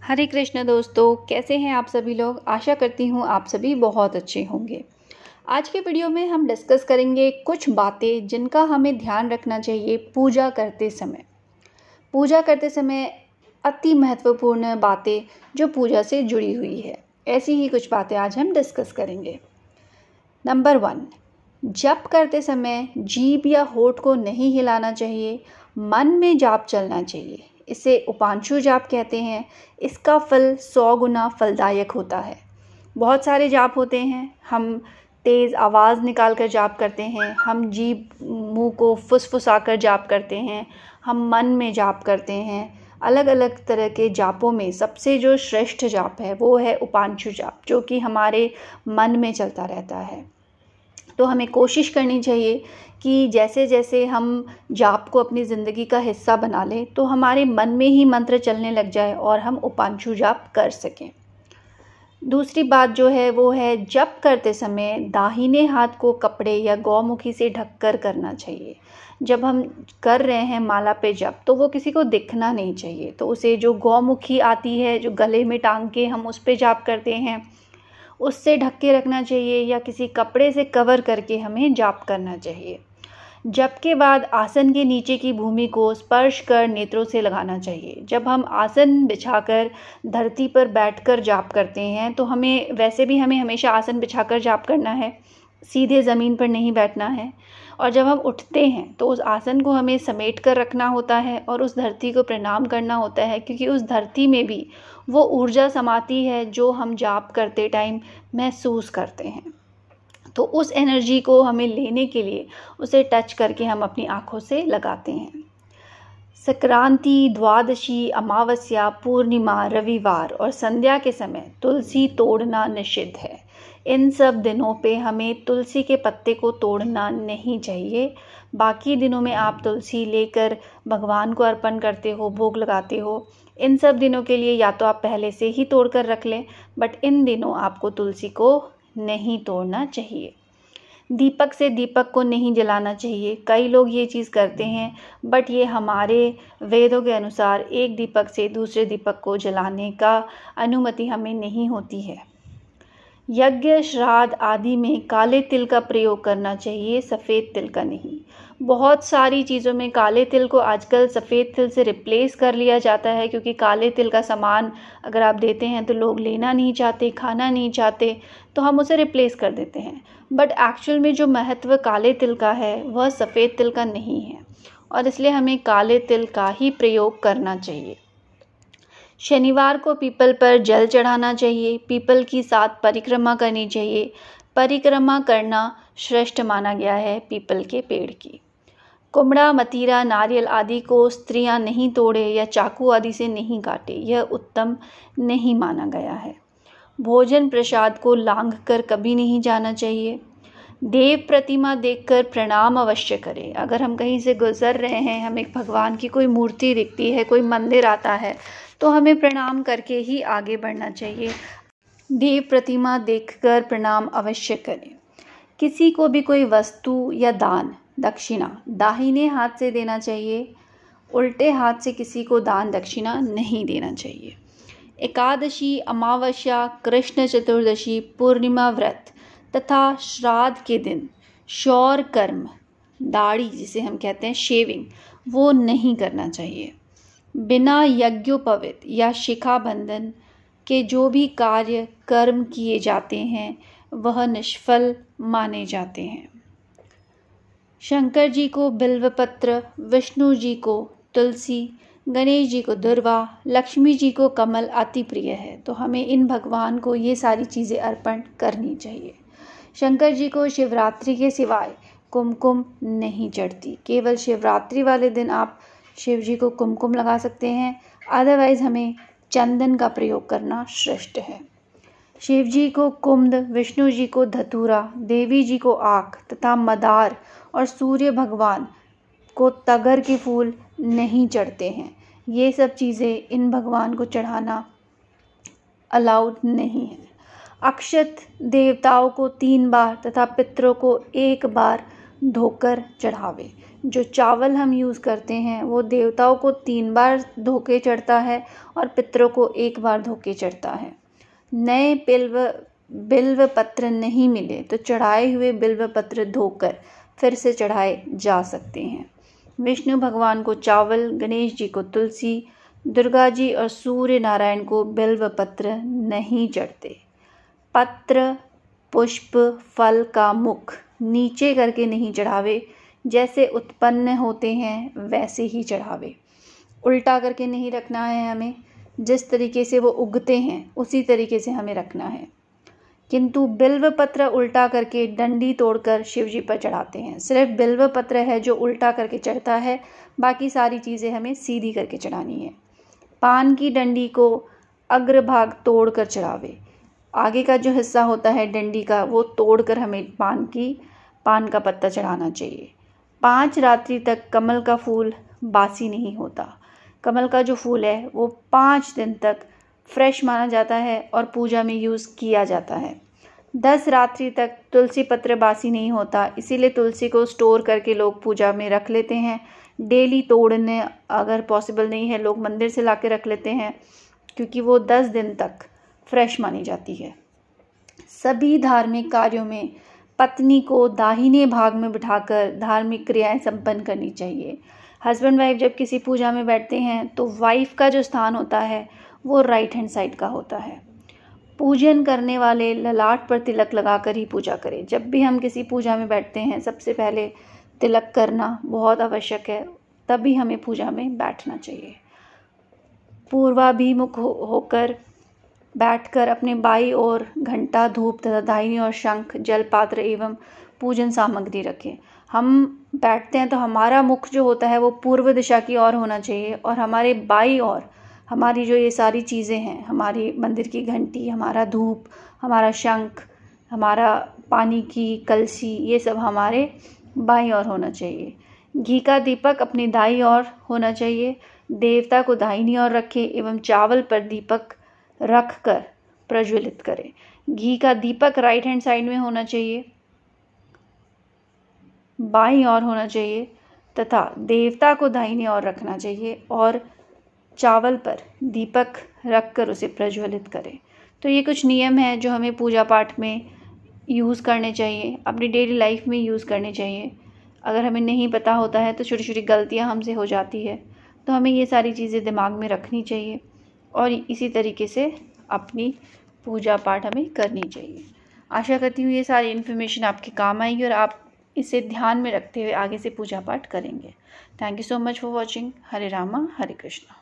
हरे कृष्ण दोस्तों, कैसे हैं आप सभी लोग। आशा करती हूँ आप सभी बहुत अच्छे होंगे। आज के वीडियो में हम डिस्कस करेंगे कुछ बातें जिनका हमें ध्यान रखना चाहिए पूजा करते समय। पूजा करते समय अति महत्वपूर्ण बातें जो पूजा से जुड़ी हुई है, ऐसी ही कुछ बातें आज हम डिस्कस करेंगे। नंबर 1, जप करते समय जीभ या होठ को नहीं हिलाना चाहिए, मन में जाप चलना चाहिए। इसे उपांशु जाप कहते हैं। इसका फल 100 गुना फलदायक होता है। बहुत सारे जाप होते हैं। हम तेज़ आवाज़ निकाल कर जाप करते हैं, हम जीभ मुंह को फुसफुसाकर जाप करते हैं, हम मन में जाप करते हैं। अलग अलग तरह के जापों में सबसे जो श्रेष्ठ जाप है वो है उपांशु जाप, जो कि हमारे मन में चलता रहता है। तो हमें कोशिश करनी चाहिए कि जैसे जैसे हम जाप को अपनी ज़िंदगी का हिस्सा बना लें तो हमारे मन में ही मंत्र चलने लग जाए और हम उपांशु जाप कर सकें। दूसरी बात जो है वो है, जप करते समय दाहिने हाथ को कपड़े या गौमुखी से ढककर करना चाहिए। जब हम कर रहे हैं माला पे जप, तो वो किसी को दिखना नहीं चाहिए। तो उसे जो गौमुखी आती है, जो गले में टांग के हम उस पे जाप करते हैं, उससे ढक के रखना चाहिए या किसी कपड़े से कवर करके हमें जाप करना चाहिए। जप के बाद आसन के नीचे की भूमि को स्पर्श कर नेत्रों से लगाना चाहिए। जब हम आसन बिछाकर धरती पर बैठकर जाप करते हैं तो हमें हमेशा आसन बिछाकर जाप करना है, सीधे ज़मीन पर नहीं बैठना है। और जब हम उठते हैं तो उस आसन को हमें समेट कर रखना होता है और उस धरती को प्रणाम करना होता है, क्योंकि उस धरती में भी वो ऊर्जा समाती है जो हम जाप करते टाइम महसूस करते हैं। तो उस एनर्जी को हमें लेने के लिए उसे टच करके हम अपनी आँखों से लगाते हैं। संक्रांति, द्वादशी, अमावस्या, पूर्णिमा, रविवार और संध्या के समय तुलसी तोड़ना निषिद्ध है। इन सब दिनों पे हमें तुलसी के पत्ते को तोड़ना नहीं चाहिए। बाकी दिनों में आप तुलसी लेकर भगवान को अर्पण करते हो, भोग लगाते हो। इन सब दिनों के लिए या तो आप पहले से ही तोड़ कर रख लें, बट इन दिनों आपको तुलसी को नहीं तोड़ना चाहिए। दीपक से दीपक को नहीं जलाना चाहिए। कई लोग ये चीज़ करते हैं, बट ये हमारे वेदों के अनुसार एक दीपक से दूसरे दीपक को जलाने का अनुमति हमें नहीं होती है। यज्ञ, श्राद्ध आदि में काले तिल का प्रयोग करना चाहिए, सफ़ेद तिल का नहीं। बहुत सारी चीज़ों में काले तिल को आजकल सफ़ेद तिल से रिप्लेस कर लिया जाता है, क्योंकि काले तिल का सामान अगर आप देते हैं तो लोग लेना नहीं चाहते, खाना नहीं चाहते, तो हम उसे रिप्लेस कर देते हैं। बट एक्चुअल में जो महत्व काले तिल का है वह सफ़ेद तिल का नहीं है, और इसलिए हमें काले तिल का ही प्रयोग करना चाहिए। शनिवार को पीपल पर जल चढ़ाना चाहिए। पीपल की 7 परिक्रमा करनी चाहिए। परिक्रमा करना श्रेष्ठ माना गया है पीपल के पेड़ की। कुमड़ा, मतीरा, नारियल आदि को स्त्रियां नहीं तोड़े या चाकू आदि से नहीं काटे, यह उत्तम नहीं माना गया है। भोजन प्रसाद को लांघ कर कभी नहीं जाना चाहिए। देव प्रतिमा देखकर प्रणाम अवश्य करें। अगर हम कहीं से गुजर रहे हैं, हमें भगवान की कोई मूर्ति दिखती है, कोई मंदिर आता है, तो हमें प्रणाम करके ही आगे बढ़ना चाहिए। देव प्रतिमा देखकर प्रणाम अवश्य करें। किसी को भी कोई वस्तु या दान, दक्षिणा दाहिने हाथ से देना चाहिए। उल्टे हाथ से किसी को दान दक्षिणा नहीं देना चाहिए। एकादशी, अमावस्या, कृष्ण चतुर्दशी, पूर्णिमा व्रत तथा श्राद्ध के दिन शौर कर्म, दाढ़ी जिसे हम कहते हैं शेविंग, वो नहीं करना चाहिए। बिना यज्ञोपवीत या शिखा बंधन के जो भी कार्य कर्म किए जाते हैं वह निष्फल माने जाते हैं। शंकर जी को बिल्वपत्र, विष्णु जी को तुलसी, गणेश जी को दुर्वा, लक्ष्मी जी को कमल अति प्रिय है, तो हमें इन भगवान को ये सारी चीज़ें अर्पण करनी चाहिए। शंकर जी को शिवरात्रि के सिवाय कुमकुम नहीं चढ़ती। केवल शिवरात्रि वाले दिन आप शिव जी को कुमकुम लगा सकते हैं, अदरवाइज़ हमें चंदन का प्रयोग करना श्रेष्ठ है। शिव जी को कुंद, विष्णु जी को धतूरा, देवी जी को आक तथा मदार और सूर्य भगवान को तगर के फूल नहीं चढ़ते हैं। ये सब चीज़ें इन भगवान को चढ़ाना अलाउड नहीं है। अक्षत देवताओं को 3 बार तथा पितरों को 1 बार धोकर चढ़ावे। जो चावल हम यूज़ करते हैं वो देवताओं को 3 बार धो के चढ़ता है और पितरों को 1 बार धो के चढ़ता है। नए बिल्व पत्र नहीं मिले तो चढ़ाए हुए बिल्व पत्र धोकर फिर से चढ़ाए जा सकते हैं। विष्णु भगवान को चावल, गणेश जी को तुलसी, दुर्गा जी और सूर्य नारायण को बिल्व पत्र नहीं चढ़ते। पत्र, पुष्प, फल का मुख नीचे करके नहीं चढ़ावे, जैसे उत्पन्न होते हैं वैसे ही चढ़ावे। उल्टा करके नहीं रखना है हमें, जिस तरीके से वो उगते हैं उसी तरीके से हमें रखना है। किंतु बिल्व पत्र उल्टा करके डंडी तोड़कर शिव जी पर चढ़ाते हैं। सिर्फ बिल्व पत्र है जो उल्टा करके चढ़ता है, बाकी सारी चीज़ें हमें सीधी करके चढ़ानी है। पान की डंडी को अग्रभाग तोड़कर चढ़ावे, आगे का जो हिस्सा होता है डंडी का वो तोड़कर हमें पान का पत्ता चढ़ाना चाहिए। 5 रात्रि तक कमल का फूल बासी नहीं होता। कमल का जो फूल है वो 5 दिन तक फ्रेश माना जाता है और पूजा में यूज़ किया जाता है। 10 रात्रि तक तुलसी पत्र बासी नहीं होता, इसीलिए तुलसी को स्टोर करके लोग पूजा में रख लेते हैं। डेली तोड़ने अगर पॉसिबल नहीं है, लोग मंदिर से ला के रख लेते हैं, क्योंकि वो 10 दिन तक फ्रेश मानी जाती है। सभी धार्मिक कार्यों में पत्नी को दाहिने भाग में बिठाकर धार्मिक क्रियाएं संपन्न करनी चाहिए। हस्बैंड वाइफ जब किसी पूजा में बैठते हैं तो वाइफ का जो स्थान होता है वो राइट हैंड साइड का होता है। पूजन करने वाले ललाट पर तिलक लगाकर ही पूजा करें। जब भी हम किसी पूजा में बैठते हैं सबसे पहले तिलक करना बहुत आवश्यक है, तभी हमें पूजा में बैठना चाहिए। पूर्वाभिमुख होकर बैठकर अपने बाईं ओर घंटा, धूप तथा दाहिनी ओर शंख, जलपात्र एवं पूजन सामग्री रखें। हम बैठते हैं तो हमारा मुख जो होता है वो पूर्व दिशा की ओर होना चाहिए और हमारे बाईं ओर हमारी जो ये सारी चीज़ें हैं, हमारी मंदिर की घंटी, हमारा धूप, हमारा शंख, हमारा पानी की कलसी, ये सब हमारे बाईं ओर होना चाहिए। घी का दीपक अपनी दाईं ओर होना चाहिए। देवता को दाहिनी ओर रखें एवं चावल पर दीपक रख कर प्रज्वलित करें। घी का दीपक राइट हैंड साइड में होना चाहिए, बाईं ओर होना चाहिए तथा देवता को दाहिनी ओर रखना चाहिए और चावल पर दीपक रखकर उसे प्रज्वलित करें। तो ये कुछ नियम हैं जो हमें पूजा पाठ में यूज़ करने चाहिए, अपनी डेली लाइफ में यूज़ करने चाहिए। अगर हमें नहीं पता होता है तो छोटी छोटी गलतियां हमसे हो जाती है, तो हमें ये सारी चीज़ें दिमाग में रखनी चाहिए और इसी तरीके से अपनी पूजा पाठ हमें करनी चाहिए। आशा करती हूँ ये सारी इन्फॉर्मेशन आपके काम आएगी और आप इसे ध्यान में रखते हुए आगे से पूजा पाठ करेंगे। Thank you so much for watching. Hare Rama Hare Krishna.